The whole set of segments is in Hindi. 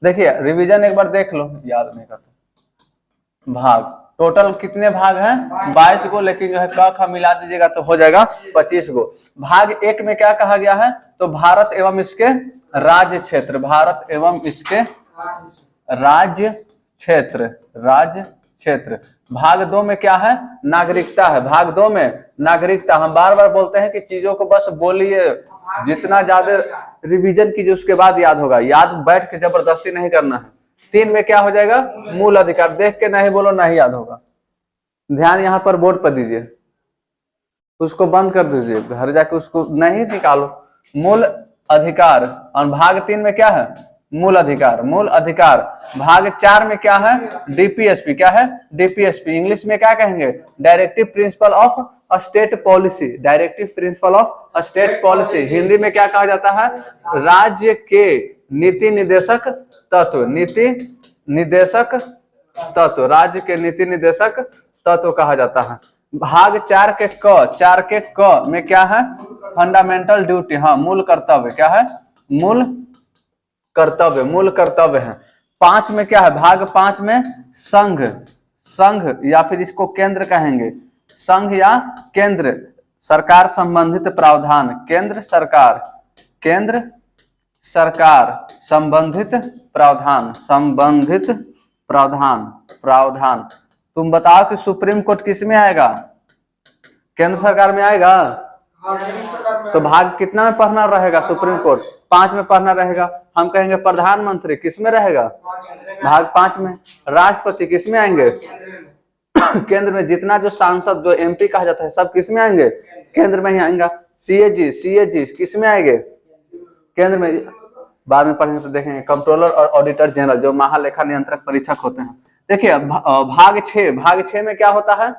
देखिए रिवीजन एक बार देख लो, याद नहीं करते। भाग टोटल कितने भाग हैं? 22 गो, लेकिन जो है क ख मिला दीजिएगा तो हो जाएगा 25 गो। भाग एक में क्या कहा गया है? तो भारत एवं इसके राज्य क्षेत्र, भारत एवं इसके राज्य क्षेत्र, राज्य क्षेत्र। भाग दो में क्या है? नागरिकता है। भाग दो में नागरिकता। हम बार बार बोलते हैं कि चीजों को बस बोलिए, जितना ज्यादा रिवीजन कीजिए उसके बाद याद होगा, याद बैठ के जबरदस्ती नहीं करना है। 3 में क्या हो जाएगा? मूल अधिकार। देख के नहीं बोलो, नहीं याद होगा। ध्यान यहाँ पर बोर्ड पर दीजिए, उसको बंद कर दीजिए, घर जाके उसको नहीं निकालो। मूल अधिकार। और भाग 3 में क्या है? मूल अधिकार, मूल अधिकार। भाग 4 में क्या है? डीपीएसपी। क्या है? डीपीएसपी। इंग्लिश में क्या कहेंगे? Directive principle of state policy, directive principle of state policy. Hindi में क्या कहा जाता है? राज्य के नीति निर्देशक तत्व, नीति निर्देशक तत्व, राज्य के नीति निर्देशक तत्व कहा जाता है। भाग 4 के क में क्या है? Fundamental duty. हाँ, मूल कर्तव्य। क्या है? मूल कर्तव्य, मूल कर्तव्य है। 5 में क्या है? भाग 5 में संघ, संघ या फिर इसको केंद्र कहेंगे, संघ या केंद्र सरकार संबंधित प्रावधान, केंद्र सरकार, केंद्र सरकार संबंधित प्रावधान, संबंधित प्रावधान, प्रावधान। तुम बताओ कि सुप्रीम कोर्ट किस में आएगा? केंद्र सरकार में आएगा। तो भाग कितना में पढ़ना रहेगा? सुप्रीम कोर्ट 5 में पढ़ना रहेगा। हम कहेंगे प्रधानमंत्री किस में रहेगा? भाग 5 में। राष्ट्रपति किस में आएंगे? केंद्र में। जितना जो सांसद, जो एमपी कहा जाता है, सब किस में आएंगे? केंद्र में ही आएंगे। सीएजी किस में आएंगे? केंद्र में। बाद में पढ़ेंगे तो देखेंगे कंट्रोलर और ऑडिटर जनरल, जो महालेखा नियंत्रक परीक्षक होते हैं। देखिए भाग 6 में क्या होता है?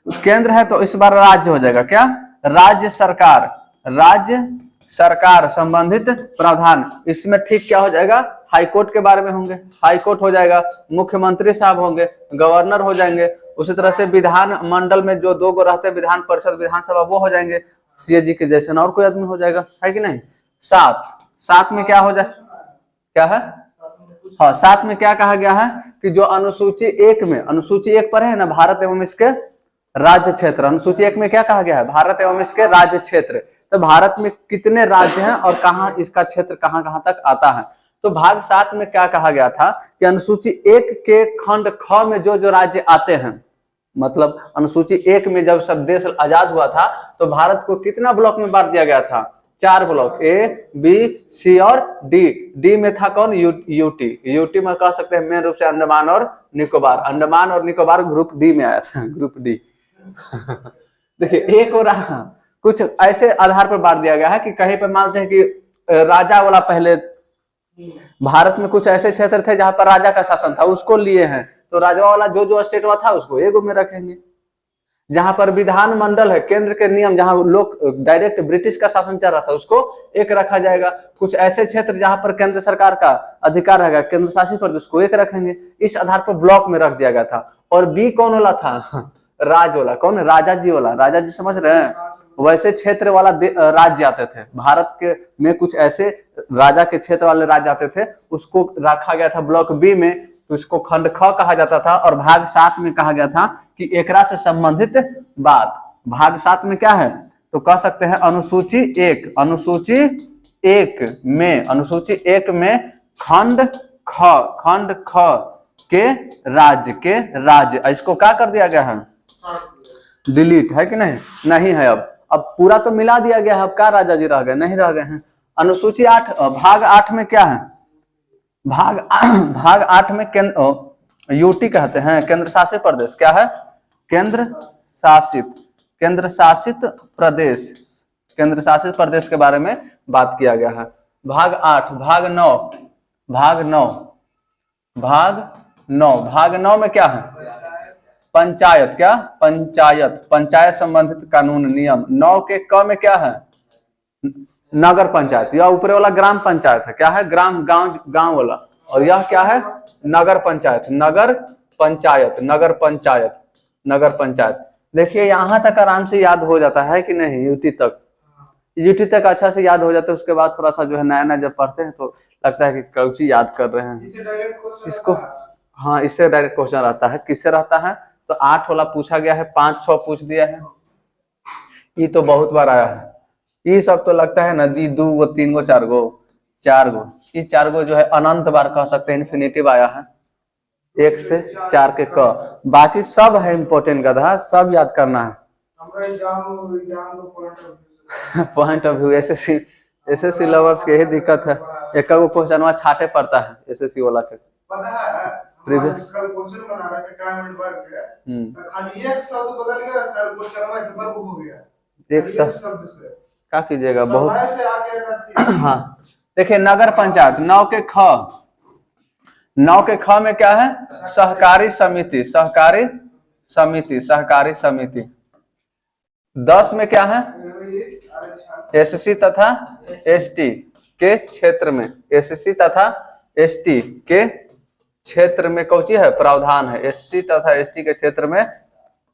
केंद्र है तो इस बार राज्य हो जाएगा। क्या? राज्य सरकार, राज्य सरकार संबंधित प्रावधान। इसमें ठीक क्या हो जाएगा? हाई कोर्ट के बारे में होंगे, हाई कोर्ट हो जाएगा। मुख्यमंत्री साहब होंगे, गवर्नर हो जाएंगे। उसी तरह से विधान मंडल में जो 2 गो रहते हैं, विधान परिषद, विधानसभा, वो हो जाएंगे सीएजी के जैसे, और कोई आदमी हो जाएगा, है कि नहीं। 7 में क्या हो जाए? क्या है? हाँ, 7 में क्या कहा गया है कि जो अनुसूची 1 में, अनुसूची 1 पर है ना, भारत एवं इसके राज्य क्षेत्र। अनुसूची 1 में क्या कहा गया है? भारत एवं इसके राज्य क्षेत्र। तो भारत में कितने राज्य हैं और कहाँ इसका क्षेत्र कहाँ तक आता है। तो भाग 7 में क्या कहा गया था कि अनुसूची 1 के खंड ख में जो जो राज्य आते हैं, मतलब अनुसूची 1 में जब सब देश आजाद हुआ था तो भारत को कितना ब्लॉक में बांट दिया गया था? 4 ब्लॉक, ए, बी, सी और डी। डी में था कौन? यूटी। यूटी में कह सकते हैं मेन रूप से अंडमान और निकोबार। अंडमान और निकोबार ग्रुप डी में आया था, ग्रुप डी। देखिए एक और कुछ ऐसे आधार पर बांट दिया गया है कि कहीं पर मानते हैं कि राजा वाला, पहले भारत में कुछ ऐसे क्षेत्र थे जहां पर राजा का शासन था, उसको लिए हैं, तो राजा वाला जो स्टेट हुआ था उसको एक में रखेंगे। जहां पर विधान मंडल है, केंद्र के नियम, जहां लोग डायरेक्ट ब्रिटिश का शासन चल रहा था, उसको एक रखा जाएगा। कुछ ऐसे क्षेत्र जहां पर केंद्र सरकार का अधिकार रहेगा, केंद्र शासित प्रदेश, को एक रखेंगे। इस आधार पर ब्लॉक में रख दिया गया था। और बी कौन वाला था? राज वाला। कौन? राजा जी वाला। राजा जी समझ रहे हैं? वैसे क्षेत्र वाला राज्य आते थे भारत के में, कुछ ऐसे राजा के क्षेत्र वाले राज्य आते थे, उसको रखा गया था ब्लॉक बी में, तो इसको खंड ख कहा जाता था। और भाग 7 में कहा गया था कि एकरा से संबंधित बात। भाग 7 में क्या है? तो कह सकते हैं अनुसूची 1, अनुसूची 1 में, अनुसूची 1 में खंड ख के राज्य, इसको क्या कर दिया गया है? डिलीट, है कि नहीं? नहीं है। अब पूरा तो मिला दिया गया है, अब क्या राजा जी रह गए? नहीं रह गए हैं। अनुसूची 8, भाग 8 में क्या है? भाग 8 में यूटी कहते हैं, केंद्र शासित प्रदेश। क्या है? केंद्र शासित प्रदेश, केंद्र शासित प्रदेश के बारे में बात किया गया है। भाग 8, भाग 9 में क्या है? पंचायत। क्या? पंचायत संबंधित कानून नियम। 9 के क में क्या है? नगर पंचायत। यह ऊपर वाला ग्राम पंचायत है। क्या है? ग्राम, गांव वाला। और यह क्या है? नगर पंचायत, नगर पंचायत। देखिए यहां तक आराम से याद हो जाता है कि नहीं? यूटी तक यूटी तक अच्छा से याद हो जाता है, उसके बाद थोड़ा सा जो है नया नया जब पढ़ते हैं तो लगता है कि कौची याद कर रहे हैं इसको। हाँ, इससे डायरेक्ट क्वेश्चन रहता है। किससे रहता है? तो 8 वाला पूछा गया है, 5-6 पूछ दिया है। ये तो बहुत बार आया है। ये सब तो लगता है नदी 2 गो 3 गो 4 गो 4 गो, ये 4 गो जो है अनंत बार कह सकते हैं, इन्फिनिटिव आया है 1 से 4 के क। बाकी सब है इम्पोर्टेंट गधा, सब याद करना है। Point of view SSC lovers के ही दिक्कत है, एक को क्वेश्चन छाटे पड़ता है एसएससी वाला के। प्रीवियस कल क्वेश्चन बना रहा था डायमंड वर्ग के, तो खाली एक शब्द बदल गया सर, क्वेश्चन में वर्ग हो गया एक शब्द से। क्या कीजिएगा बहुत से आके हाँ देखिए, नगर पंचायत 9 के ख, 9 के ख में क्या है? सहकारी समिति, सहकारी समिति, सहकारी समिति। 10 में क्या है? एससी तथा एसटी के क्षेत्र में, एससी तथा एसटी के क्षेत्र में कौची है? प्रावधान है। एससी तथा एसटी के क्षेत्र में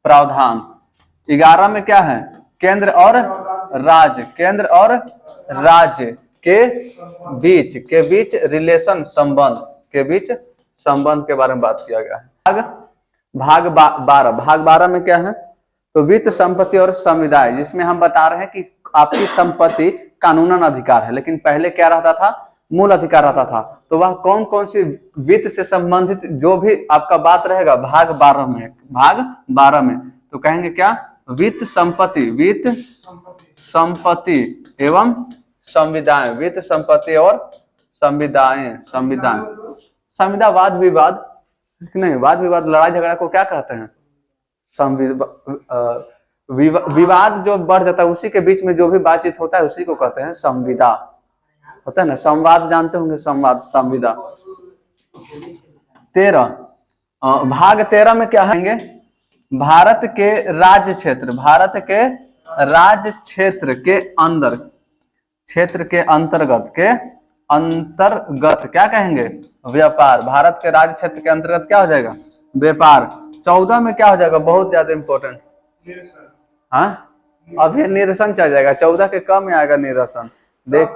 प्रावधान। 11 में क्या है? केंद्र और राज्य, केंद्र और राज्य के बीच रिलेशन, संबंध के बीच संबंध के बारे में बात किया गया है। भाग 12, भाग 12 में क्या है? तो वित्त, संपत्ति और समुदाय, जिसमें हम बता रहे हैं कि आपकी संपत्ति कानूनन अधिकार है, लेकिन पहले क्या रहता था? मूल अधिकार रहता था। तो वह कौन कौन सी वित्त से संबंधित जो भी आपका बात रहेगा भाग 12 में, भाग 12 में तो कहेंगे क्या? वित्त संपत्ति, वित्त संपत्ति एवं संविदाएं, वित्त संपत्ति और संविदाएं, संविधान, संविदा, वाद विवाद नहीं, वाद विवाद लड़ाई झगड़ा को क्या कहते हैं? विवाद जो बढ़ जाता है उसी के बीच में जो भी बातचीत होता है उसी को कहते हैं संविदा, होता है ना। संवाद जानते होंगे, संवाद, संविदा। 13 भाग 13 में क्या है? भारत के राज्य क्षेत्र, भारत के राज्य क्षेत्र के अंदर, क्षेत्र के अंतर्गत, के अंतर्गत क्या कहेंगे? व्यापार। भारत के राज्य क्षेत्र के अंतर्गत क्या हो जाएगा? व्यापार। 14 में क्या हो जाएगा? बहुत ज्यादा इंपॉर्टेंट, हाँ अभी निरसन चल जाएगा, 14 के कम में आएगा निरसन। देख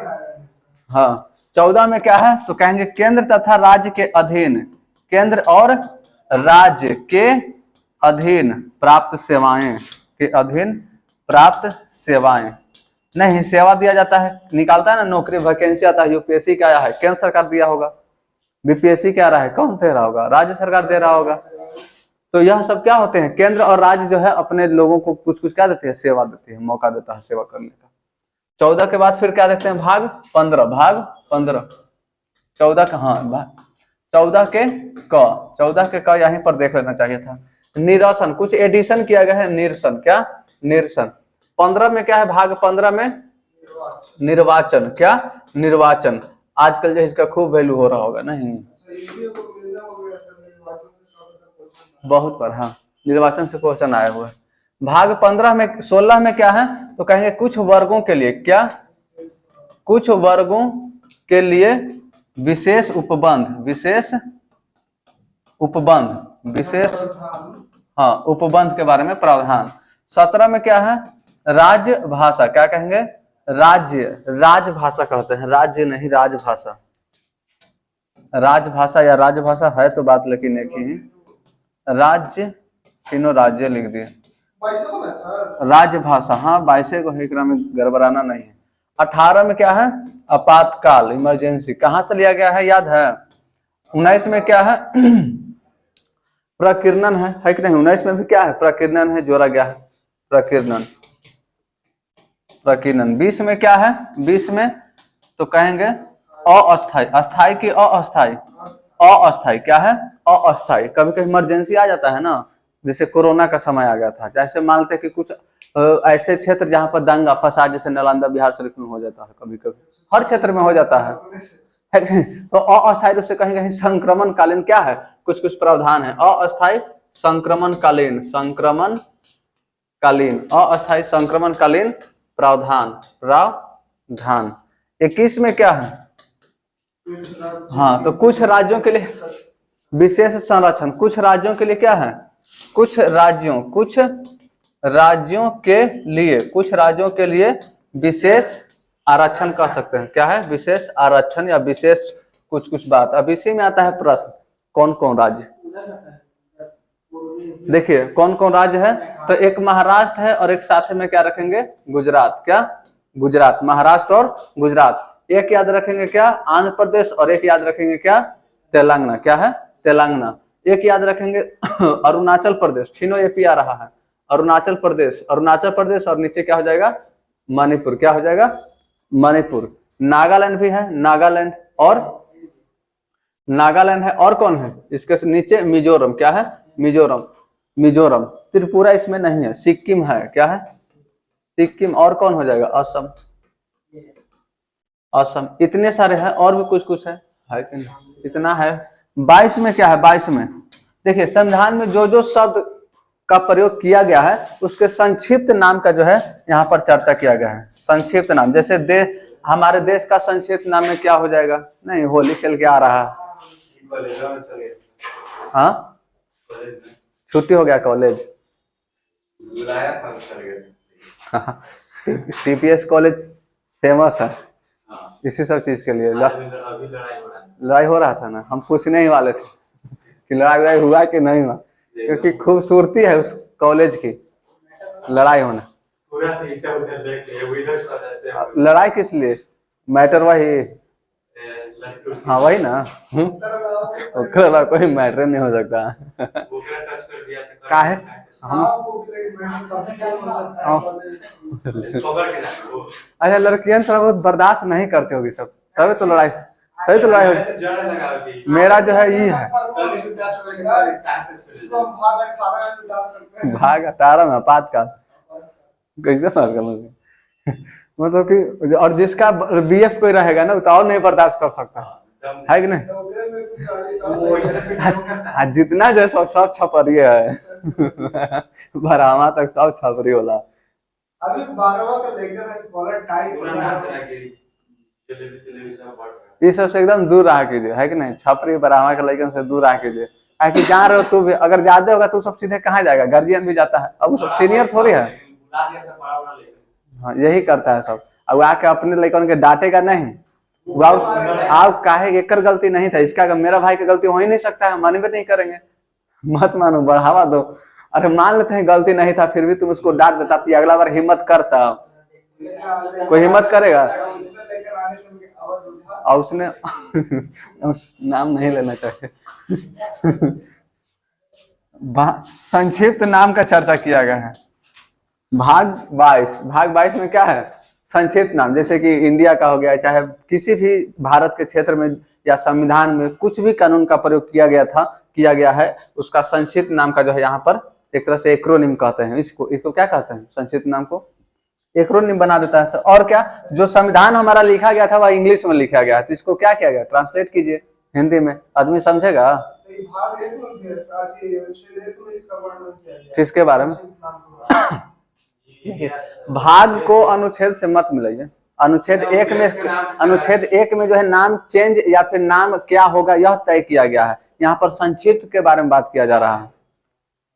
हाँ 14 में क्या है? तो कहेंगे केंद्र तथा राज्य के अधीन, केंद्र और राज्य के अधीन प्राप्त सेवाएं, के अधीन प्राप्त सेवाएं। नहीं, सेवा दिया जाता है, निकालता है ना नौकरी, वैकेंसी आता है, यूपीएससी का आया है, केंद्र सरकार दिया होगा, बीपीएससी क्या रहा है, कौन दे रहा होगा? राज्य सरकार दे रहा होगा। तो यह सब क्या होते हैं? केंद्र और राज्य जो है अपने लोगों को कुछ कुछ क्या देती है? सेवा देती है, मौका देता है सेवा करने का। 14 के बाद फिर क्या देखते हैं? भाग 15, भाग 15 14 का, हाँ 14 के क, 14 के क यहीं पर देख लेना चाहिए था। निरसन, कुछ एडिशन किया गया है, निरसन, क्या? निरसन। 15 में क्या है? भाग 15 में निर्वाचन, क्या? निर्वाचन। आजकल जो इसका खूब वैल्यू हो रहा होगा, नहीं बहुत बार, हाँ निर्वाचन से क्वेश्चन आए हुए। भाग 15 में 16 में क्या है? तो कहेंगे कुछ वर्गों के लिए, क्या? कुछ वर्गों के लिए विशेष उपबंध, विशेष उपबंध, विशेष हाँ उपबंध के बारे में प्रावधान। 17 में क्या है? राज्य भाषा, क्या कहेंगे? राज्य, राजभाषा कहते हैं, राज्य नहीं राजभाषा, राजभाषा या राजभाषा है तो बात, लेकिन एक ही राज्य, तीनों राज्य लिख दिए, राजभाषा, हाँ 22 को है, में गड़बड़ाना नहीं है। 18 में क्या है? आपातकाल, इमरजेंसी, कहां से लिया गया है? याद है? 19 में क्या है? प्रकीर्णन है कि नहीं? 19 में भी क्या है? प्रकीर्णन है, जोड़ा गया है, प्रकीर्णन, प्रकीर्णन। 20 में क्या है? 20 में तो कहेंगे अस्थाई, अस्थाई की अस्थाई, अस्थाई क्या है? अस्थाई। कभी कभी इमरजेंसी आ जाता है ना, जैसे कोरोना का समय आ गया था, जैसे मानते हैं कि कुछ ऐसे क्षेत्र जहां पर दंगा फसाद, जैसे नालंदा बिहार शरीफ में हो जाता है, कभी कभी हर क्षेत्र में हो जाता है तो अस्थायी रूप से कहीं कहीं संक्रमण कालीन क्या है? कुछ कुछ प्रावधान है। अस्थायी संक्रमण कालीन, संक्रमण कालीन, अस्थायी संक्रमण कालीन प्रावधान, प्रावधान। 21 में क्या है? हाँ तो कुछ राज्यों के लिए विशेष संरक्षण, कुछ राज्यों के लिए क्या है? कुछ राज्यों के लिए विशेष आरक्षण कह सकते हैं। क्या है? विशेष आरक्षण या विशेष कुछ कुछ बात। अब इसी में आता है प्रश्न, कौन कौन राज्य, देखिए कौन कौन राज्य है। तो एक महाराष्ट्र है और एक साथ में क्या रखेंगे, गुजरात। क्या? गुजरात, महाराष्ट्र और गुजरात। एक याद रखेंगे क्या, आंध्र प्रदेश, और एक याद रखेंगे क्या, तेलंगाना। क्या है? तेलंगाना। एक याद रखेंगे अरुणाचल प्रदेश, तीनों एपी आ रहा है। अरुणाचल प्रदेश, अरुणाचल प्रदेश, और नीचे क्या हो जाएगा, मणिपुर। क्या हो जाएगा, मणिपुर। नागालैंड भी है, नागालैंड, और नागालैंड है, और कौन है इसके नीचे, मिजोरम। क्या है? मिजोरम, मिजोरम। त्रिपुरा इसमें नहीं है, सिक्किम है। क्या है? सिक्किम। और कौन हो जाएगा, असम, असम। इतने सारे हैं, और भी कुछ कुछ है कि नहीं? इतना है। 22 में क्या है, 22 में देखिए संविधान में जो जो शब्द का प्रयोग किया गया है उसके संक्षिप्त नाम का जो है यहाँ पर चर्चा किया गया है। संक्षिप्त नाम, जैसे हमारे देश का संक्षिप्त नाम में क्या हो जाएगा, नहीं होली खेल के आ रहा है, हाँ छुट्टी हो गया कॉलेज, टीपीएस कॉलेज फेमस है इसी सब चीज के लिए। लड़ाई हो रहा था ना, हम पूछने ही वाले थे कि लड़ाई हुआ कि नहीं हुआ, क्योंकि खूबसूरती है उस कॉलेज की लड़ाई होना। लड़ाई किस लिए, मैटर वही, हाँ वही ना, कोई मैटर नहीं हो सकता। का है अच्छा, लड़कियां थोड़ा बहुत बर्दाश्त नहीं करती होगी सब, तभी तो लड़ाई, तभी तो लड़ाई होगी। मेरा जो है ये है भाग 18 में पात का कैसे मतलब कि, और जिसका बीएफ कोई रहेगा ना तो और नहीं बर्दाश्त कर सकता है कि नहीं। जितना जो सब छपरी है भरावा तक सब छपरी होला। अभी 12वां का लेकर है स्कॉलर टाइप ये सबसे एकदम दूर रहा कीजिए, है कि नहीं। छपरी बरावा के लेकर से दूर रहा कीजिए, है कि जहाँ रहो तू भी, अगर ज्यादा होगा तो सब सीधे कहाँ जाएगा, गार्जियन भी जाता है। अब वो सब सीनियर थोड़ी है, हाँ यही करता है सब। अब आके अपने लेकर के डांटेगा नहीं, आप काहे एकर गलती नहीं था, इसका मेरा भाई की गलती हो ही नहीं सकता है, मान भी नहीं करेंगे। मत मानो, बढ़ावा दो। अरे मान लेते हैं गलती नहीं था, फिर भी तुम उसको डांट देता तो अगला बार हिम्मत करता, कोई हिम्मत करेगा। और उसने नाम नहीं लेना चाहिए। संक्षिप्त नाम का चर्चा किया गया है। भाग 22 में क्या है, संक्षिप्त नाम। जैसे कि इंडिया का हो गया, चाहे किसी भी भारत के क्षेत्र में या संविधान में कुछ भी कानून का प्रयोग किया गया है, उसका संक्षिप्त नाम का जो है यहाँ पर एक तरह से एक्रोनिम कहते हैं। इसको क्या कहते हैं, संक्षिप्त नाम को एक्रोनिम बना देता है। और क्या, जो संविधान हमारा लिखा गया था वह इंग्लिश में लिखा गया है, तो इसको क्या किया गया, ट्रांसलेट कीजिए हिंदी में, आदमी समझेगा। किसके बारे में, भाग को अनुच्छेद से मत मिलाइए। अनुच्छेद एक में जो है नाम चेंज या फिर नाम क्या होगा यह तय किया गया है। यहाँ पर संक्षिप्त के बारे में बात किया जा रहा है,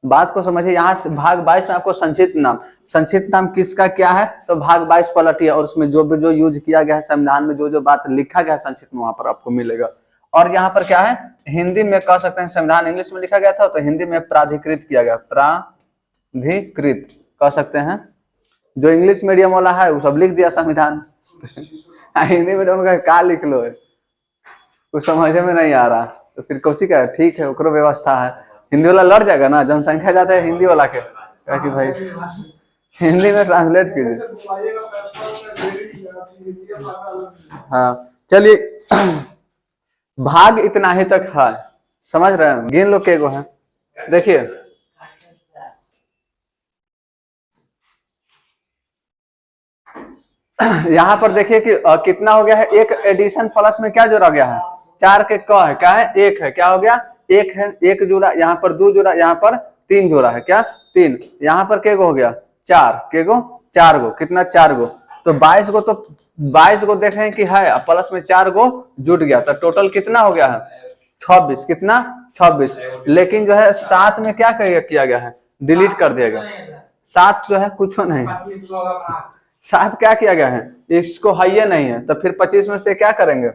बात को समझिए। यहाँ से भाग 22 में आपको संक्षिप्त नाम किसका क्या है, तो भाग 22 पलटिए और उसमें जो यूज किया गया है संविधान में, जो बात लिखा गया है संक्षिप्त में, वहां पर आपको मिलेगा। और यहाँ पर क्या है, हिंदी में कह सकते हैं, संविधान इंग्लिश में लिखा गया था तो हिंदी में प्राधिकृत किया गया, प्राधिकृत कह सकते हैं। जो इंग्लिश मीडियम वाला है वो सब लिख दिया संविधान, हिंदी मीडियम का क्या लिख लो, कुछ समझ में नहीं आ रहा, तो फिर कोची का ठीक है, ओकरो व्यवस्था है। हिंदी वाला लड़ जाएगा ना, जनसंख्या जाता है हिंदी वाला के, क्या कि भाई हिंदी में ट्रांसलेट कीजिए। हाँ चलिए, भाग इतना ही तक है, समझ रहे हैं, गिन लो के गो है। देखिए यहाँ पर देखिए कि कितना हो गया है, एक एडिशन प्लस में क्या जोड़ा गया है, 4 के क है, क्या है, 1 है, क्या हो गया, 1 है, 1 जोड़ा, यहाँ पर 2 जोड़ा, यहाँ पर 3 जोड़ा है, क्या 3, यहाँ पर के गो हो गया 4, के गो 4 गो, कितना 4 गो, तो 22 गो, तो 22 गो देख रहे हैं कि है, प्लस में 4 गो जुट गया, तो टोटल कितना हो गया है 26, कितना 26। लेकिन जो है साथ में क्या किया गया है, डिलीट कर दिया गया, 7 जो है कुछ नहीं, 7 क्या किया गया है, इसको हाइए नहीं है, तो फिर 25 में से क्या करेंगे,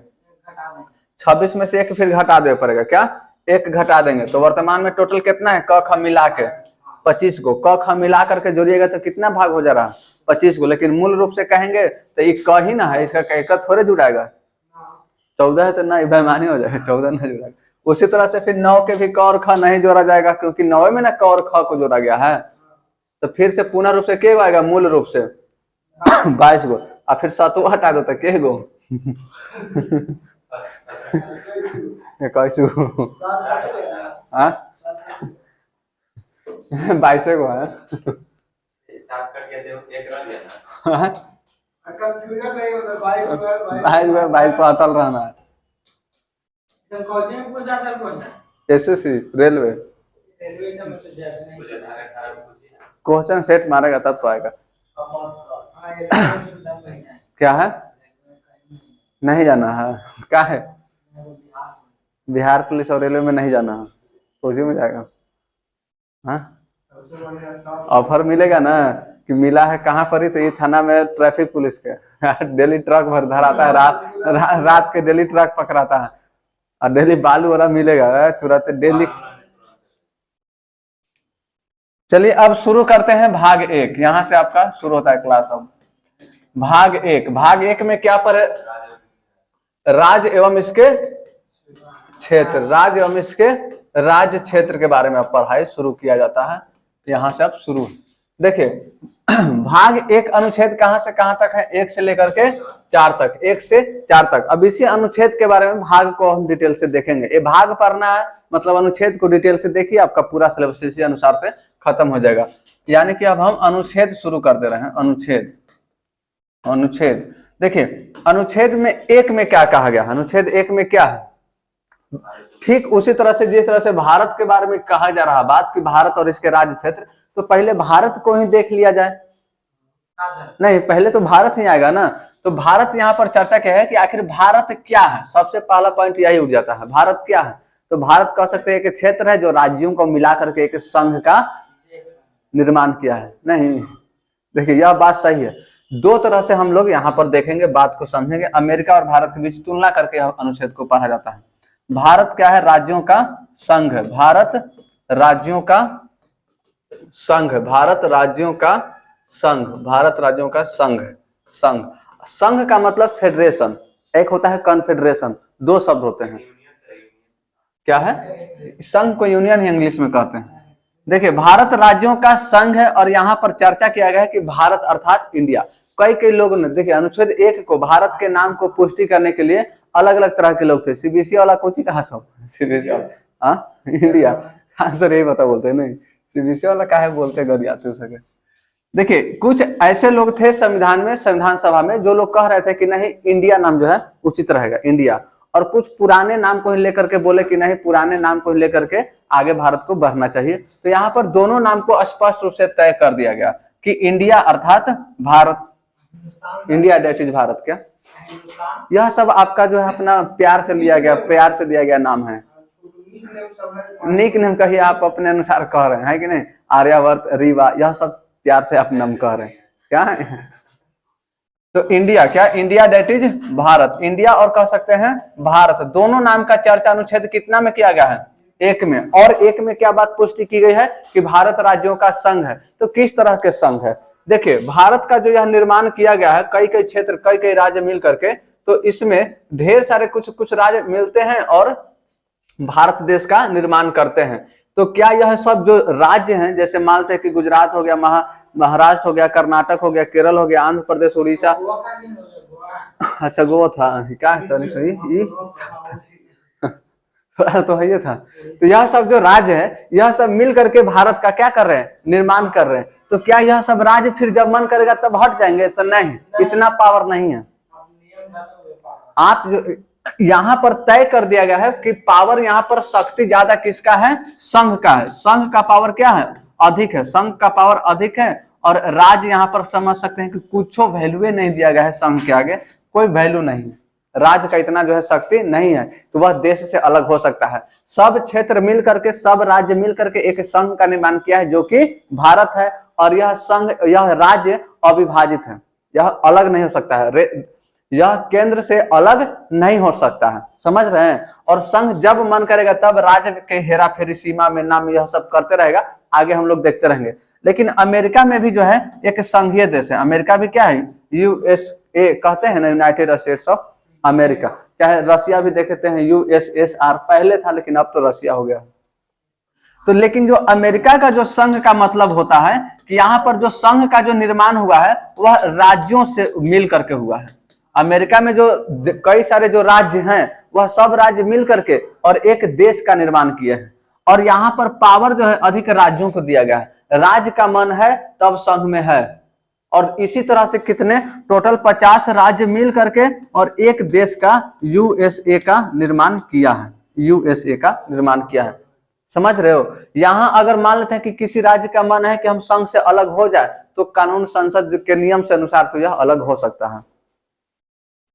26 में से 1 फिर घटा दे पड़ेगा, क्या 1 घटा देंगे। तो वर्तमान में टोटल कितना है, क ख मिला के 25 को, क ख मिला करके जोड़िएगा तो कितना भाग हो जा रहा है, 25 को। लेकिन मूल रूप से कहेंगे तो ये क ही ना है, इसका क थोड़े जुड़ाएगा, 14 है तो ना बेईमानी हो जाएगा, 14 ना जुड़ाएगा। उसी तरह से फिर 9 के भी क और ख नहीं जोड़ा जाएगा, क्योंकि 9 में ना क और ख को जोड़ा गया है। तो फिर से पूर्ण रूप से क्या आएगा, मूल रूप से 22 गो, और फिर 7 हटा दो तो के गो 21 गो, 22 गो है। कंफ्यूजन नहीं होता, 22 को अटल रहना है। एसएससी रेलवे क्वेश्चन सेट मारेगा तब तो आएगा। क्या है, नहीं जाना है, क्या है, बिहार पुलिस और रेलवे में नहीं जाना है, फौजी में जाएगा। हाँ ऑफर मिलेगा ना, कि मिला है कहाँ पर ही, तो ये थाना में ट्रैफिक पुलिस के डेली ट्रक भर धराता है, रात के डेली ट्रक पकड़ाता है, और डेली बालू वाला मिलेगा तुरंत डेली। चलिए अब शुरू करते हैं भाग 1, यहाँ से आपका शुरू होता है क्लास। अब भाग 1, भाग 1 में क्या पर राज्य एवं इसके क्षेत्र, राज्य एवं इसके राज्य क्षेत्र के बारे में अब पढ़ाई शुरू किया जाता है। यहाँ से अब शुरू देखिए भाग 1 अनुच्छेद कहाँ से कहाँ तक है, 1 से लेकर के 4 तक, 1 से 4 तक। अब इसी अनुच्छेद के बारे में भाग को हम डिटेल से देखेंगे। ये भाग पढ़ना है मतलब अनुच्छेद को डिटेल से देखिए, आपका पूरा सिलेबस इसी अनुसार से खत्म हो जाएगा। यानी कि अब हम अनुच्छेद शुरू कर दे रहे हैं। अनुच्छेद, अनुच्छेद देखिए अनुच्छेद में 1 में क्या कहा गया, अनुच्छेद 1 में क्या है, ठीक उसी तरह से जिस तरह से भारत के बारे में कहा जा रहा बात कि भारत और इसके राज्य क्षेत्र, तो पहले भारत को ही देख लिया जाए। नहीं, पहले तो भारत ही आएगा ना। तो भारत यहाँ पर चर्चा क्या है कि आखिर भारत क्या है, सबसे पहला पॉइंट यही उठ जाता है, भारत क्या है। तो भारत कह सकते हैं एक क्षेत्र है जो राज्यों को मिला करके एक संघ का निर्माण किया है। नहीं, देखिए यह बात सही है। 2 तरह से हम लोग यहाँ पर देखेंगे, बात को समझेंगे। अमेरिका और भारत के बीच तुलना करके अनुच्छेद को पढ़ा जाता है। भारत क्या है, राज्यों का संघ है, भारत राज्यों का संघ, भारत राज्यों का संघ, भारत राज्यों का संघ है। संघ, संघ का मतलब फेडरेशन, एक होता है कॉन्फेडरेशन, 2 शब्द होते हैं। क्या है, संघ को यूनियन ही इंग्लिश में कहते हैं। देखिए भारत राज्यों का संघ है, और यहाँ पर चर्चा किया गया है कि भारत अर्थात इंडिया। कई लोगों ने देखिए अनुच्छेद 1 को, भारत के नाम को पुष्टि करने के लिए अलग अलग तरह के लोग थे। सीबीएसई वाला कोची कहा सब, सीबीएसई वाला हाँ इंडिया, हाँ सर यही बता बोलते नहीं, सीबीएसई वाला काहे बोलते गरियाते हो सके। देखिए कुछ ऐसे लोग थे संविधान में, संविधान सभा में, जो लोग कह रहे थे कि नहीं इंडिया नाम जो है उचित रहेगा, इंडिया। और कुछ पुराने नाम को ही लेकर के बोले कि नहीं पुराने नाम को ही लेकर के आगे भारत को बढ़ना चाहिए। तो यहाँ पर दोनों नाम को स्पष्ट रूप से तय कर दिया गया कि इंडिया अर्थात Bharat, India that is Bharat. क्या यह सब आपका जो है अपना प्यार से लिया गया, प्यार से दिया गया नाम है, निक नेम कहिए आप अपने अनुसार कह रहे हैं कि नहीं, आर्यावर्त, रीवा, यह सब प्यार से आप नाम कह रहे हैं। क्या है तो इंडिया, क्या India that is Bharat, India और कह सकते हैं भारत, दोनों नाम का चर्चा अनुच्छेद कितना में किया गया है, 1 में। और 1 में क्या बात पुष्टि की गई है कि भारत राज्यों का संघ है। तो किस तरह के संघ है, देखिए भारत का जो यह निर्माण किया गया है, कई क्षेत्र, कई राज्य मिल करके, तो इसमें ढेर सारे कुछ राज्य मिलते हैं और भारत देश का निर्माण करते हैं। तो क्या यह सब जो राज्य हैं, जैसे मानते हैं कि गुजरात हो गया, महाराष्ट्र हो गया, कर्नाटक हो गया, केरल हो गया, आंध्र प्रदेश, उड़ीसा, अच्छा गोवा था, क्या है तो है ये था। तो यह सब जो राज्य है, यह सब मिल करके भारत का क्या कर रहे हैं, निर्माण कर रहे हैं। तो क्या यह सब राज्य फिर जब मन करेगा तब हट जाएंगे, तो नहीं, इतना पावर नहीं है। आप जो यहाँ पर तय कर दिया गया है कि पावर यहाँ पर शक्ति ज्यादा किसका है, संघ का है। संघ का पावर क्या है, अधिक है, संघ का पावर अधिक है। और राज्य यहाँ पर समझ सकते हैं कि कुछ वैल्यू नहीं दिया गया है, संघ के आगे कोई वैल्यू नहीं है, राज्य का इतना जो है शक्ति नहीं है तो वह देश से अलग हो सकता है। सब क्षेत्र मिल करके, सब राज्य मिल करके एक संघ का निर्माण किया है जो कि भारत है। और यह संघ, यह राज्य अविभाजित है, यह अलग नहीं हो सकता है, यह केंद्र से अलग नहीं हो सकता है, समझ रहे हैं। और संघ जब मन करेगा तब राज्य के हेरा फेरी, सीमा में नाम, यह सब करते रहेगा, आगे हम लोग देखते रहेंगे। लेकिन अमेरिका में भी जो है एक संघीय देश है, अमेरिका भी क्या है, यूएसए कहते हैं ना, यूनाइटेड स्टेट्स ऑफ अमेरिका। चाहे रसिया भी देखते हैं यूएसएसआर, पहले था लेकिन अब तो रसिया हो गया। तो लेकिन जो अमेरिका का जो संघ का मतलब होता है कि यहाँ पर जो संघ का जो निर्माण हुआ है वह राज्यों से मिल करके हुआ है। अमेरिका में जो कई सारे जो राज्य हैं वह सब राज्य मिल करके और एक देश का निर्माण किए हैं। और यहाँ पर पावर जो है अधिक राज्यों को दिया गया है, राज्य का मन है तब संघ में है। और इसी तरह से कितने टोटल 50 राज्य मिल करके और एक देश का यूएसए का निर्माण किया है, यूएसए का निर्माण किया है, समझ रहे हो। यहां अगर मान लेते हैं कि किसी राज्य का मन है कि हम संघ से अलग हो जाए तो कानून संसद के नियम से अनुसार से यह अलग हो सकता है,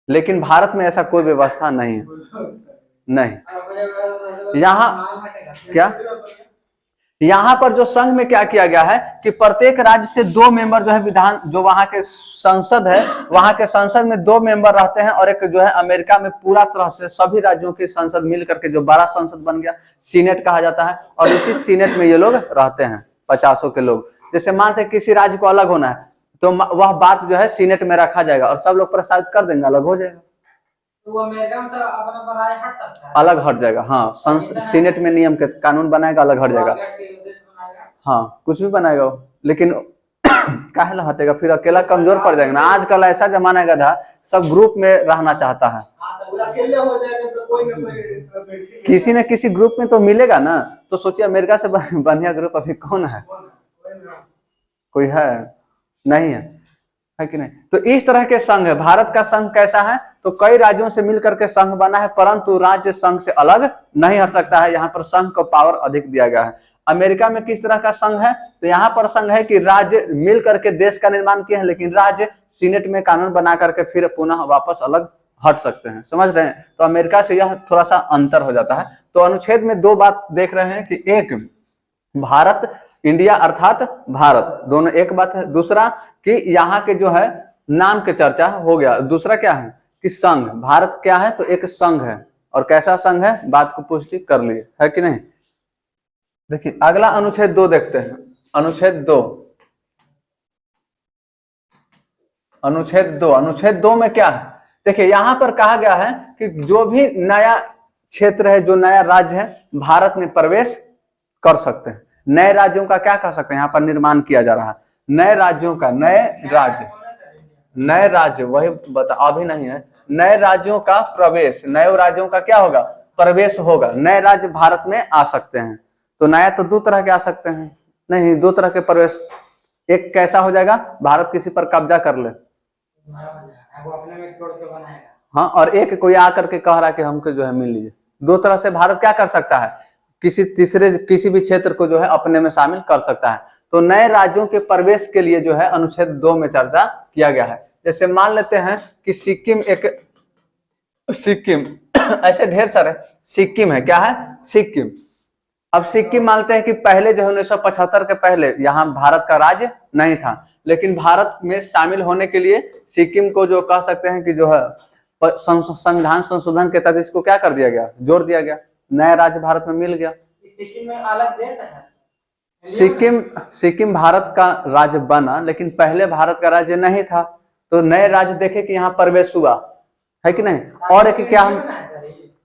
लेकिन भारत में ऐसा कोई व्यवस्था नहीं है, नहीं। यहाँ क्या, यहाँ पर जो संघ में क्या किया गया है कि प्रत्येक राज्य से 2 मेंबर जो है विधान, जो वहां के संसद है, वहां के संसद में 2 मेंबर रहते हैं। और एक जो है अमेरिका में पूरा तरह से सभी राज्यों की संसद मिल करके जो बड़ा संसद बन गया, सीनेट कहा जाता है। और इसी सीनेट में ये लोग रहते हैं, 50 के लोग। जैसे मानते हैं किसी राज्य को अलग होना है तो वह बात जो है सीनेट में रखा जाएगा और सब लोग प्रस्तावित कर देंगे, अलग हो जाएगा। तो अमेरिका में अपना राय हट सकता है, अलग हट जाएगा, हाँ। सीनेट में नियम के कानून बनाएगा, अलग हट जाएगा, हाँ, कुछ भी बनाएगा वो। लेकिन काहे हटेगा, फिर अकेला कमजोर पड़ जाएगा ना। आजकल ऐसा जमाना है था, सब ग्रुप में रहना चाहता है, अकेले हो जाएगा तो कोई ना कोई किसी न किसी ग्रुप में तो मिलेगा ना। तो सोचिए अमेरिका से बढ़िया ग्रुप अभी कौन है, कोई है नहीं है कि नहीं। तो इस तरह के संघ है। भारत का संघ कैसा है, तो कई राज्यों से मिलकर के संघ बना है, परंतु राज्य संघ से अलग नहीं हट सकता है। यहाँ पर संघ को पावर अधिक दिया गया है। अमेरिका में किस तरह का संघ है, तो यहाँ पर संघ है कि राज्य मिल करके देश का निर्माण किए हैं, लेकिन राज्य सीनेट में कानून बना करके फिर पुनः वापस अलग हट सकते हैं, समझ रहे हैं। तो अमेरिका से यह थोड़ा सा अंतर हो जाता है। तो अनुच्छेद में 2 बात देख रहे हैं कि एक भारत, इंडिया अर्थात भारत, दोनों एक बात है। दूसरा कि यहाँ के जो है नाम के चर्चा हो गया। दूसरा क्या है कि संघ, भारत क्या है तो एक संघ है। और कैसा संघ है, बात को पुष्टि कर लिए, है कि नहीं। देखिए अगला अनुच्छेद 2 देखते हैं। अनुच्छेद 2, अनुच्छेद 2 में क्या है, देखिए यहाँ पर कहा गया है कि जो भी नया क्षेत्र है, जो नया राज्य है, भारत में प्रवेश कर सकते हैं। नए राज्यों का क्या कर सकते हैं, यहाँ पर निर्माण किया जा रहा है नए राज्यों का, नए राज्य वही बता, अभी नहीं है। नए राज्यों का प्रवेश, नए राज्यों का क्या होगा, प्रवेश होगा। नए राज्य भारत में आ सकते हैं। तो नया तो 2 तरह के आ सकते हैं, नहीं 2 तरह के प्रवेश। एक कैसा हो जाएगा, भारत किसी पर कब्जा कर ले, वो अपने में तोड़ के बनाएगा, हाँ। और एक कोई आकर के कह रहा कि हमको जो है मिल लीजिए। 2 तरह से भारत क्या कर सकता है, किसी भी क्षेत्र को जो है अपने में शामिल कर सकता है। तो नए राज्यों के प्रवेश के लिए जो है अनुच्छेद 2 में चर्चा किया गया है। जैसे मान लेते हैं कि सिक्किम ऐसे ढेर सारे सिक्किम है, क्या है सिक्किम। अब सिक्किम मानते हैं कि पहले जो है 1975 के पहले यहाँ भारत का राज्य नहीं था, लेकिन भारत में शामिल होने के लिए सिक्किम को जो कह सकते हैं कि जो है संविधान संशोधन के तहत इसको क्या कर दिया गया, जोड़ दिया गया, नया राज्य भारत में मिल गया। सिक्किम में अलग देश है, सिक्किम भारत का राज्य बना, लेकिन पहले भारत का राज्य नहीं था। तो नए राज्य देखे कि यहाँ प्रवेश हुआ, है कि नहीं। और एक क्या, हम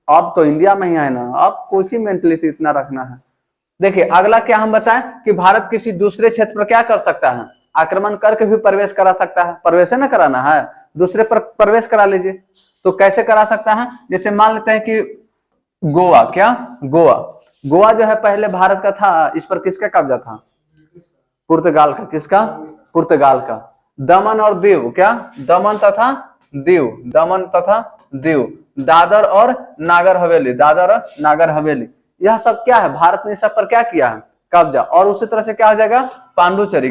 अब तो इंडिया में ही है ना, अब कोई मेंटलिटी इतना रखना है। देखिए अगला क्या हम बताएं कि भारत किसी दूसरे क्षेत्र पर क्या कर सकता है, आक्रमण करके भी प्रवेश करा सकता है। प्रवेश न कराना है, दूसरे पर प्रवेश करा लीजिए। तो कैसे करा सकता है, जैसे मान लेते हैं कि गोवा, क्या गोवा जो है पहले भारत का था, इस पर किसका कब्जा था, पुर्तगाल का। किसका, पुर्तगाल का। दमन और दीव, क्या दमन तथा दीव, दादर और नागर हवेली, यह सब क्या है, भारत ने सब पर क्या किया है, कब्जा। और उसी तरह से क्या हो जाएगा, पांडिचेरी,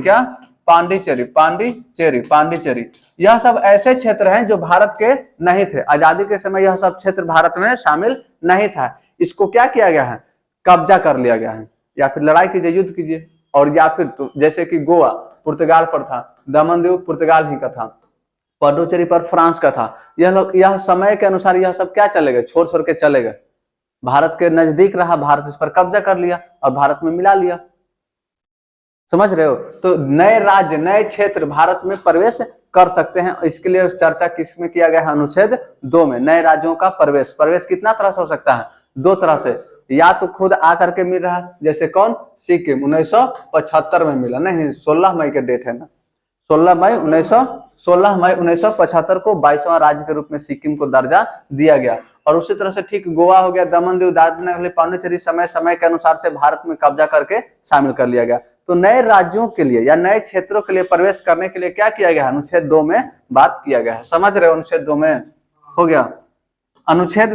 यह सब ऐसे क्षेत्र हैं जो भारत के नहीं थे। आजादी के समय यह सब क्षेत्र भारत में शामिल नहीं था। इसको क्या किया गया है, कब्जा कर लिया गया है। या फिर लड़ाई कीजिए, युद्ध कीजिए। और या फिर तो जैसे कि गोवा पुर्तगाल पर था, दमन दीव पुर्तगाल ही का था, पुडुचेरी पर फ्रांस का था। यह समय के अनुसार यह सब क्या चले गए, छोड़ छोड़ के चले गए। भारत के नजदीक रहा, भारत इस पर कब्जा कर लिया और भारत में मिला लिया। समझ रहे हो? तो नए राज्य, नए क्षेत्र भारत में प्रवेश कर सकते हैं। इसके लिए चर्चा किसमें किया गया है? अनुच्छेद 2 में। नए राज्यों का प्रवेश, प्रवेश कितना तरह से हो सकता है? 2 तरह से। या तो खुद आकर के मिल रहा है, जैसे कौन? सिक्किम 1975 में मिला, नहीं 16 मई के डेट है ना, 16 मई 1975 को 22वां राज्य के रूप में सिक्किम को दर्जा दिया गया। और उसी तरह से ठीक गोवा हो गया, दमन दीव, दादरा, पांडिचेरी समय समय के अनुसार से भारत में कब्जा करके शामिल कर लिया गया। तो नए राज्यों के लिए या नए क्षेत्रों के लिए प्रवेश करने के लिए क्या किया गया? अनुच्छेद 2 में बात किया गया है। समझ रहे हो? अनुच्छेद 2 में हो गया। अनुच्छेद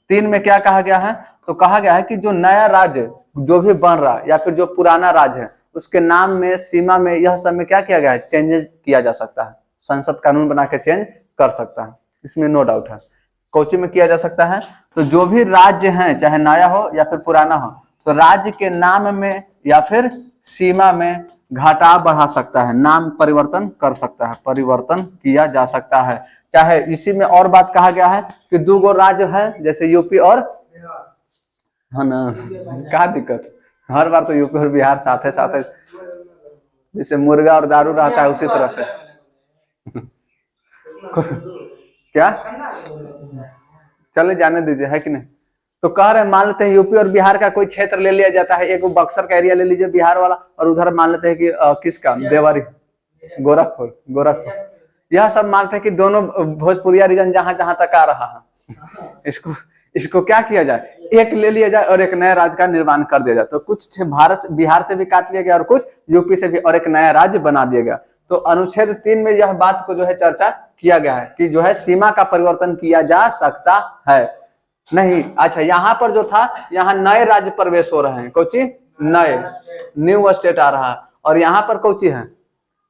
3 में क्या कहा गया है? तो कहा गया है कि जो नया राज्य जो भी बन रहा है या फिर जो पुराना राज्य है, उसके नाम में, सीमा में, यह सब में क्या किया गया है? चेंजेस किया जा सकता है। संसद कानून बना के चेंज कर सकता है, इसमें नो डाउट है। कोची में किया जा सकता है। तो जो भी राज्य है, चाहे नया हो या फिर पुराना हो, तो राज्य के नाम में या फिर सीमा में घटाव बढ़ा सकता है, नाम परिवर्तन कर सकता है, परिवर्तन किया जा सकता है। चाहे इसी में और बात कहा गया है कि 2 राज्य है, जैसे यूपी और है ना, क्या दिक्कत? हर बार तो यूपी और बिहार साथ है, जैसे मुर्गा और दारू रहता है उसी तरह से। क्या चले जाने दीजिए, है कि नहीं? तो कह रहे मान लेते हैं यूपी और बिहार का कोई क्षेत्र ले लिया जाता है, एक बक्सर का एरिया ले लीजिए बिहार वाला, और उधर मान लेते हैं कि किसका? देवरी, गोरखपुर। यह सब मानते हैं कि दोनों भोजपुरिया रीजन जहां जहां तक आ रहा है, इसको क्या किया जाए? एक ले लिया जाए और एक नया राज्य का निर्माण कर दिया जाए। तो कुछ बिहार से भी काट लिया गया और कुछ यूपी से भी, और एक नया राज्य बना दिया गया। तो अनुच्छेद 3 में यह बात को जो है चर्चा किया गया है कि जो है सीमा का परिवर्तन किया जा सकता है। नहीं, अच्छा, यहाँ पर जो था, यहाँ नए राज्य प्रवेश हो रहे हैं, कोची नए, न्यू स्टेट आ रहा है। और यहाँ पर कोची है?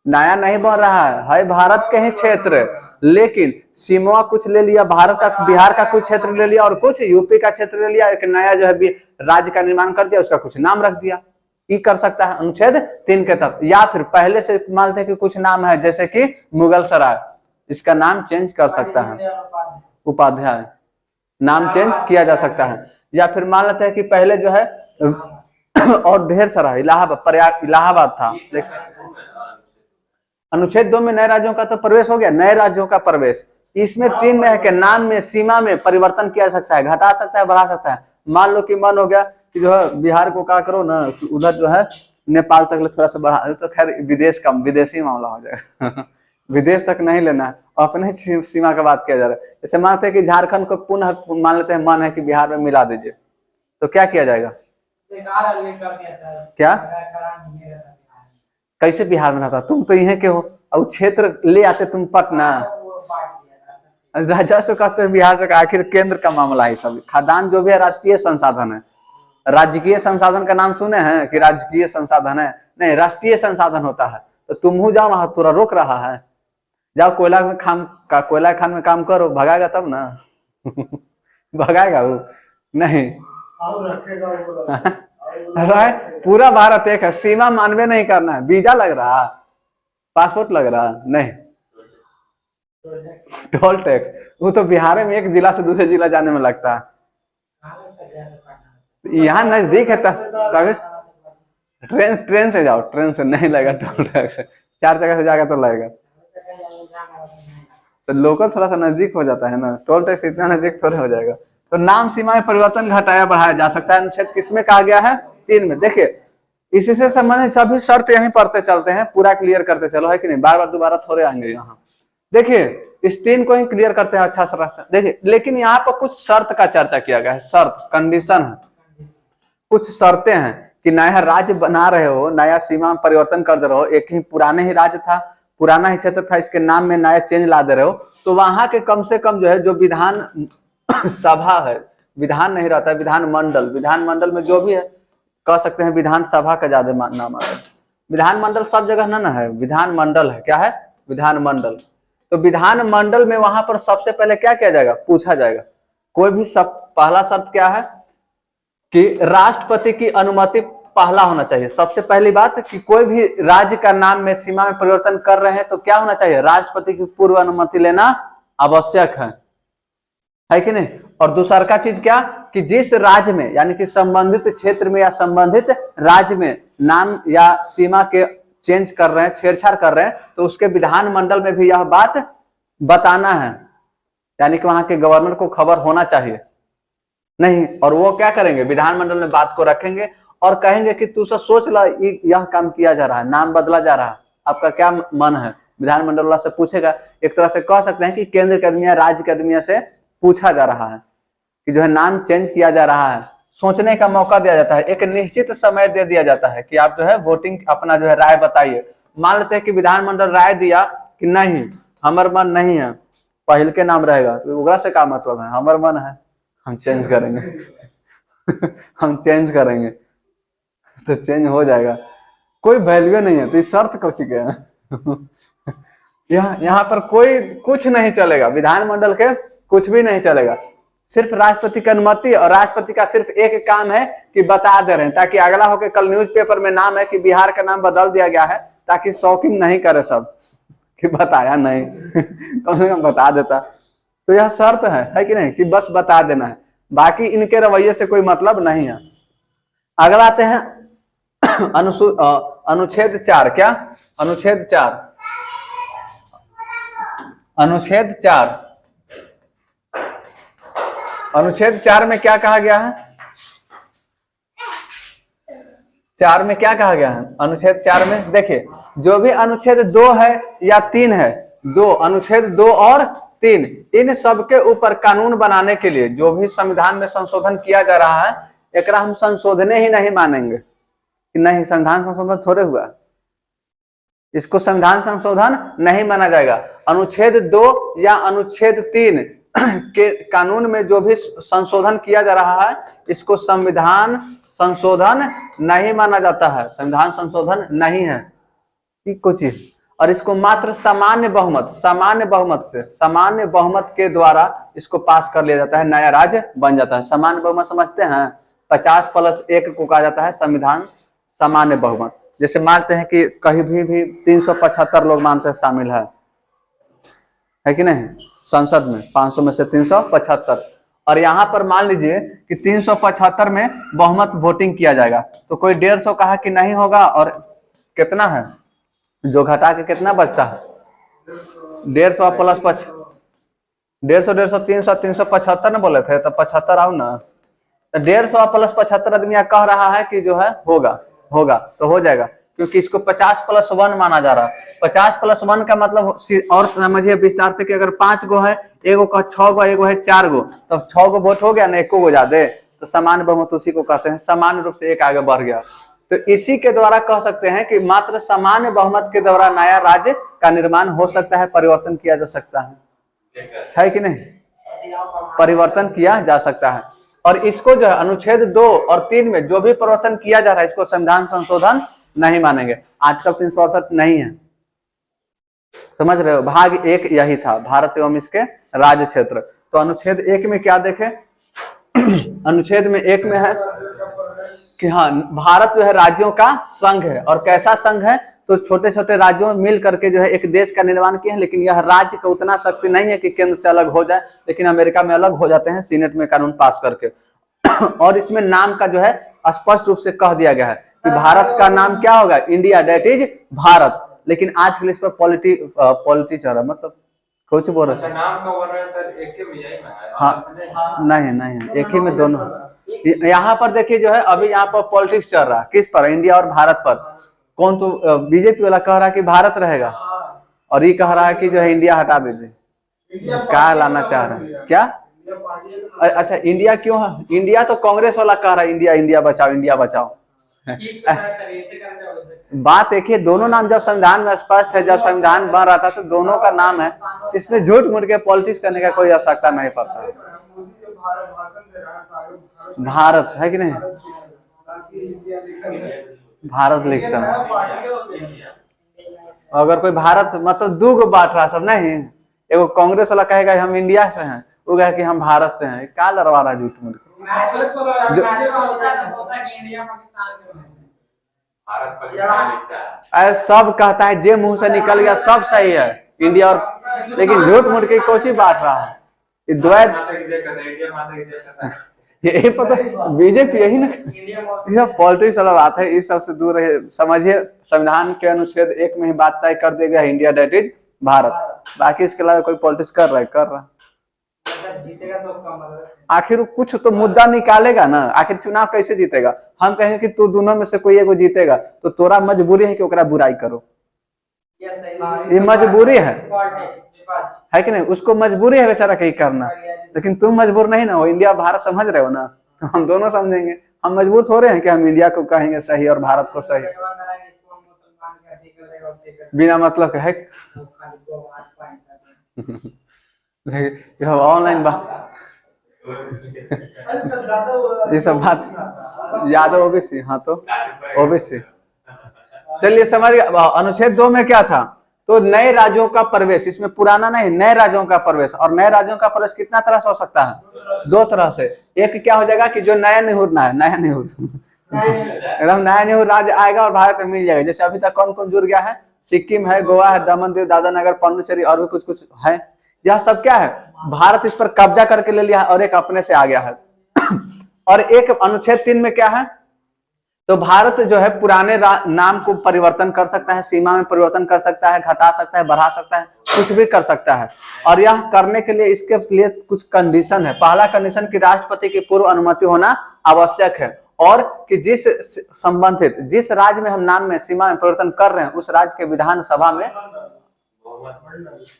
नया नहीं बन रहा है भारत के ही क्षेत्र, लेकिन सीमा कुछ ले लिया भारत का, बिहार का कुछ क्षेत्र ले लिया और कुछ यूपी का क्षेत्र ले लिया, एक नया जो है राज्य का निर्माण कर दिया, उसका कुछ नाम रख दिया। ये कर सकता है अनुच्छेद 3 के तहत। या फिर पहले से मानते हैं कि कुछ नाम है, जैसे कि मुगल सराय, इसका नाम चेंज कर सकता है, उपाध्याय, नाम चेंज किया जा सकता है। या फिर मान लेते हैं कि पहले जो है और ढेर सारा इलाहाबाद था। अनुच्छेद 2 में नए राज्यों का तो प्रवेश हो गया, नए राज्यों का प्रवेश। इसमें 3 में है कि नाम में, सीमा में परिवर्तन किया जा सकता है, घटा सकता है, बढ़ा सकता है। मान लो कि मन हो गया कि जो है बिहार को क्या करो ना, उधर जो है नेपाल तक थोड़ा सा बढ़ा, तो खैर विदेशी मामला हो जाएगा विदेश तक नहीं लेना है, अपने सीमा का बात किया जा रहा है। जैसे मानते हैं कि झारखंड को पुनः मान लेते हैं, मन है कि बिहार में मिला दीजिए, तो क्या किया जाएगा? क्या कैसे बिहार में रहता? तुम तो यहीं के हो, और क्षेत्र ले आते तुम पटना, राजस्व कहते हैं बिहार से। आखिर केंद्र का मामला है सब। खादान जो भी है राष्ट्रीय संसाधन है। राजकीय संसाधन का नाम सुने हैं कि राजकीय संसाधन है? नहीं, राष्ट्रीय संसाधन होता है। तो तुम हो जाओ वहां, तुरा रोक रहा है, जाओ कोयला खान में काम करो, भगाएगा तब ना भगाएगा वो नहीं पूरा भारत एक है, सीमा मानवे नहीं करना है। वीजा लग रहा, पासपोर्ट लग रहा नहीं, टोल टैक्स वो तो बिहार में एक जिला से दूसरे जिला जाने में लगता है, यहाँ नजदीक है तभी ट्रेन से जाओ, ट्रेन से नहीं लगेगा टोल टैक्स, 4 जगह से जाएगा तो लगेगा। तो लोकल थोड़ा सा नजदीक हो जाता है ना, टोल टैक्स इतना नजदीक थोड़े हो जाएगा। तो नाम सीमा में परिवर्तन घटाया बढ़ाया जा सकता है। अनुच्छेद किसमें कहा गया है? 3 में। देखिए इसी से संबंधित सभी शर्त यहीं पढ़ते चलते हैं, पूरा क्लियर करते चलो, है कि नहीं? बार बार दोबारा थोड़े आएंगे यहाँ। देखिए इस 3 को ही क्लियर करते हैं अच्छा सा। देखिए लेकिन यहाँ पर कुछ शर्त का चर्चा किया गया है, शर्त, कंडीशन है, कुछ शर्तें हैं कि नया राज्य बना रहे हो, नया सीमा में परिवर्तन कर दे रहे हो, एक ही पुराने ही राज्य था, पुराना ही क्षेत्र था, इसके नाम में नया चेंज ला दे रहे हो, तो वहां के कम से कम जो है जो विधान सभा है, विधान नहीं रहता है, विधानमंडल, विधानमंडल में जो भी है कह सकते हैं, विधानसभा का ज्यादा नाम आता है। विधानमंडल सब जगह ना है, विधानमंडल है, क्या है? विधानमंडल। तो विधानमंडल में वहां पर सबसे पहले क्या किया जाएगा? पूछा जाएगा कोई भी पहला शर्त क्या है कि राष्ट्रपति की अनुमति पहला होना चाहिए। सबसे पहली बात कि कोई भी राज्य का नाम में सीमा में परिवर्तन कर रहे हैं तो क्या होना चाहिए, राष्ट्रपति की पूर्व अनुमति लेना आवश्यक है कि नहीं। और दूसरा का चीज क्या कि जिस राज्य में यानी कि संबंधित क्षेत्र में या संबंधित राज्य में नाम या सीमा के चेंज कर रहे हैं, छेड़छाड़ कर रहे हैं, तो उसके विधानमंडल में भी यह बात बताना है, यानी कि वहां के गवर्नर को खबर होना चाहिए नहीं। और वो क्या करेंगे, विधानमंडल में बात को रखेंगे और कहेंगे कि तू सब सोच ला, यह काम किया जा रहा है, नाम बदला जा रहा है, आपका क्या मन है। विधानमंडल वाला से पूछेगा, एक तरह से कह सकते हैं कि केंद्र के आदमी या राज्य के आदमी से पूछा जा रहा है कि जो है नाम चेंज किया जा रहा है। सोचने का मौका दिया जाता है, एक निश्चित समय दे दिया जाता है कि आप जो है वोटिंग अपना जो है राय बताइए। मान लेते हैं कि विधानमंडल राय दिया कि नहीं हमार मन नहीं है, पहल के नाम रहेगा, तो उगरा से क्या मतलब है, हमार मन है हम चेंज करेंगे हम चेंज करेंगे तो चेंज हो जाएगा, कोई वैल्यू नहीं है। तो इस शर्त कौन सी क्या है यहाँ पर कोई कुछ नहीं चलेगा, विधानमंडल के कुछ भी नहीं चलेगा, सिर्फ राष्ट्रपति की अनुमति। और राष्ट्रपति का सिर्फ एक काम है कि बता दे रहे हैं, ताकि अगला होकर कल न्यूज़पेपर में नाम है कि बिहार का नाम बदल दिया गया है, ताकि शॉकिंग नहीं करे सब कि बताया नहीं कम से कम बता देता। तो यह शर्त है कि नहीं, कि बस बता देना है, बाकी इनके रवैये से कोई मतलब नहीं है। अगला आते हैं अनुच्छेद 4। क्या अनुच्छेद 4, अनुच्छेद 4, अनुच्छेद 4 में क्या कहा गया है, 4 में क्या कहा गया है, अनुच्छेद 4 में देखिए, जो भी अनुच्छेद 2 है या 3 है, अनुच्छेद 2 और 3, इन सब के ऊपर कानून बनाने के लिए जो भी संविधान में संशोधन किया जा रहा है, एकरा हम संशोधने ही नहीं मानेंगे कि नहीं संविधान संशोधन थोड़े हुआ, इसको संविधान संशोधन नहीं माना जाएगा। अनुच्छेद 2 या अनुच्छेद 3 के कानून में जो भी संशोधन किया जा रहा है, इसको संविधान संशोधन नहीं माना जाता है, संविधान संशोधन नहीं है कुछ। और इसको मात्र सामान्य बहुमत के द्वारा इसको पास कर लिया जाता है, नया राज्य बन जाता है। सामान्य बहुमत समझते हैं, 50+1 को कहा जाता है संविधान सामान्य बहुमत। जैसे मानते हैं कि कहीं भी 375 लोग मानते हैं शामिल है कि नहीं, संसद में 500 में से 375, और यहाँ पर मान लीजिए कि 375 में बहुमत वोटिंग किया जाएगा, तो कोई 150 कहा कि नहीं होगा, और कितना है जो घटा के कितना बचता है, 150 प्लस 150 375 न बोले थे, तो 75 आओ ना, 150 प्लस 75 आदमी कह रहा है कि जो है होगा तो हो जाएगा, क्योंकि इसको 50+1 माना जा रहा है। 50+1 का मतलब और समझिए विस्तार से कि अगर 5 गो है, एगो का 6 गो, एगो है 4 गो, तो 6 गो वोट हो गया ना, 1 गो ज्यादा, तो सामान्य बहुमत उसी को कहते हैं, सामान्य रूप से 1 आगे बढ़ गया। तो इसी के द्वारा कह सकते हैं कि मात्र सामान्य बहुमत के द्वारा नया राज्य का निर्माण हो सकता है, परिवर्तन किया जा सकता है कि नहीं, परिवर्तन किया जा सकता है। और इसको जो है अनुच्छेद 2 और 3 में जो भी परिवर्तन किया जा रहा है, इसको संविधान संशोधन नहीं मानेंगे। आर्टिकल 368 नहीं है, समझ रहे हो। भाग 1 यही था, भारत एवं इसके राज्य क्षेत्र। तो अनुच्छेद 1 में क्या देखें, अनुच्छेद में 1 में है कि हाँ भारत जो है राज्यों का संघ है। और कैसा संघ है, तो छोटे छोटे राज्यों में मिल करके जो है एक देश का निर्माण किए हैं, लेकिन यह राज्य का उतना शक्ति नहीं है कि केंद्र से अलग हो जाए, लेकिन अमेरिका में अलग हो जाते हैं सीनेट में कानून पास करके। और इसमें नाम का जो है स्पष्ट रूप से कह दिया गया है कि भारत का नाम क्या होगा, इंडिया, दैट इज भारत। लेकिन आज के लिए इस पर पॉलिटी चल रहा, मतलब कुछ बोल रहे हैं नाम का वर्णन सर एक ही में यही में है। हाँ नहीं एक ही में दोनों। यहाँ पर देखिए जो है अभी यहाँ पर पॉलिटिक्स चल रहा है, किस पर, इंडिया और भारत पर। कौन तो बीजेपी वाला कह रहा है कि भारत रहेगा, और ये कह रहा है कि जो है इंडिया हटा दीजिए। क्या लाना चाह रहे हैं क्या, अच्छा इंडिया क्यों है, इंडिया तो कांग्रेस वाला कह रहा है इंडिया बचाओ, इंडिया बचाओ। बात एक ही, दोनों नाम जब संविधान में स्पष्ट है, जब संविधान बन रहा था तो दोनों का नाम है, इसमें झूठ मूठ के पॉलिटिक्स करने का कोई आवश्यकता नहीं पड़ता। भारत है कि नहीं, भारत लिखता है। अगर कोई भारत मतलब 2 गो बांट रहा सब नहीं, एगो कांग्रेस वाला कहेगा हम इंडिया से हैं, वो कहे कि हम भारत से हैं, क्या लड़वा रहा है झूठ मूठ। भारत पाकिस्तान लिखता है। अरे सब कहता है, जे मुंह से निकल गया सब सही है इंडिया और, लेकिन झूठ मूठ की कोची बांट रहा है ये द्वैत। माता की जय कहता है, इंडिया माता की जय कहता है। यही पता बीजेपी यही ना, इंडिया बहुत ये सब पॉलिटिक्स वाला बात है, इस सबसे दूर रहे। समझिए संविधान के अनुच्छेद 1 में ही बात तय कर दिया गया है, इंडिया दैट इज भारत। बाकी इसके अलावा कोई पॉलिटिक्स कर रहा है। अगर जीतेगा तो कम मतलब आखिर कुछ तो मुद्दा निकालेगा ना, आखिर चुनाव कैसे जीतेगा? हम कहेंगे कि तू दोनों में से कोई एगो जीतेगा तो तोरा मजबूरी है कि ओकरा बुराई करो, ये सही ये मजबूरी है पॉलिटिक्स विपक्ष है कि नहीं? उसको मजबूरी है बेचारा कहीं करना, लेकिन तुम मजबूर नहीं ना हो। इंडिया भारत समझ रहे हो ना, तो हम दोनों समझेंगे। हम मजबूर हो रहे हैं कि हम इंडिया को कहेंगे सही और भारत को सही, कौन मुसलमान का अधिक करेगा उसे कर बिना मतलब के है। वो खाली को हाथ ऑनलाइन बात, अरे सर ज्यादा ये सब बात यादव ओबीसी, हाँ तो ओबीसी। चलिए समझ गए। अनुच्छेद 2 में क्या था? तो नए राज्यों का प्रवेश, इसमेम पुराना नहीं, नए राज्यों का प्रवेश। और नए राज्यों का प्रवेश कितना तरह से हो सकता है? 2 तरह से। एक क्या हो जाएगा कि जो नया निहुरना है, नया निहुर एकदम नया निहुर राज्य आएगा और भारत में मिल जाएगा। जैसे अभी तक कौन कौन जुड़ गया है? सिक्किम है, गोवा है, दमन दीव, दादरा नगर, पांडिचेरी और भी कुछ कुछ है। यह सब क्या है? भारत इस पर कब्जा करके ले लिया है और एक अपने से आ गया है। और एक अनुच्छेद 3 में क्या है? तो भारत जो है पुराने नाम को परिवर्तन कर सकता है, सीमा में परिवर्तन कर सकता है, घटा सकता है, बढ़ा सकता है, कुछ भी कर सकता है। और यह करने के लिए इसके लिए कुछ कंडीशन है। पहला कंडीशन कि राष्ट्रपति की पूर्व अनुमति होना आवश्यक है, और कि जिस संबंधित जिस राज्य में हम नाम में सीमा में परिवर्तन कर रहे हैं उस राज्य के विधानसभा में,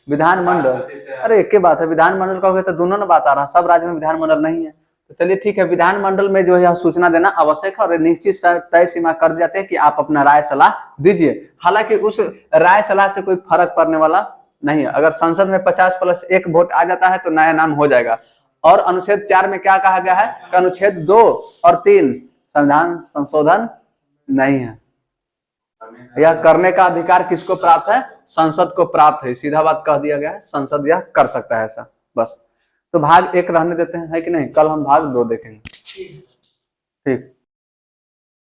विधानमंडल, अरे एक ही बात है, विधानमंडल कहोगे तो दोनों ना बात आ रहा, सब राज्य में विधानमंडल नहीं है। तो चलिए ठीक है, विधानमंडल में जो है यह सूचना देना आवश्यक है और निश्चित तय सीमा कर जाते हैं कि आप अपना राय सलाह दीजिए। हालांकि उस राय सलाह से कोई फर्क पड़ने वाला नहीं है। अगर संसद में 50+1 वोट आ जाता है तो नया नाम हो जाएगा। और अनुच्छेद 4 में क्या कहा गया है? कि अनुच्छेद 2 और 3 संविधान संशोधन नहीं है। यह करने का अधिकार किसको प्राप्त है? संसद को प्राप्त है। सीधा बात कह दिया गया है, संसद यह कर सकता है ऐसा, बस। तो भाग 1 रहने देते हैं, है कि नहीं? कल हम भाग 2 देखेंगे। ठीक।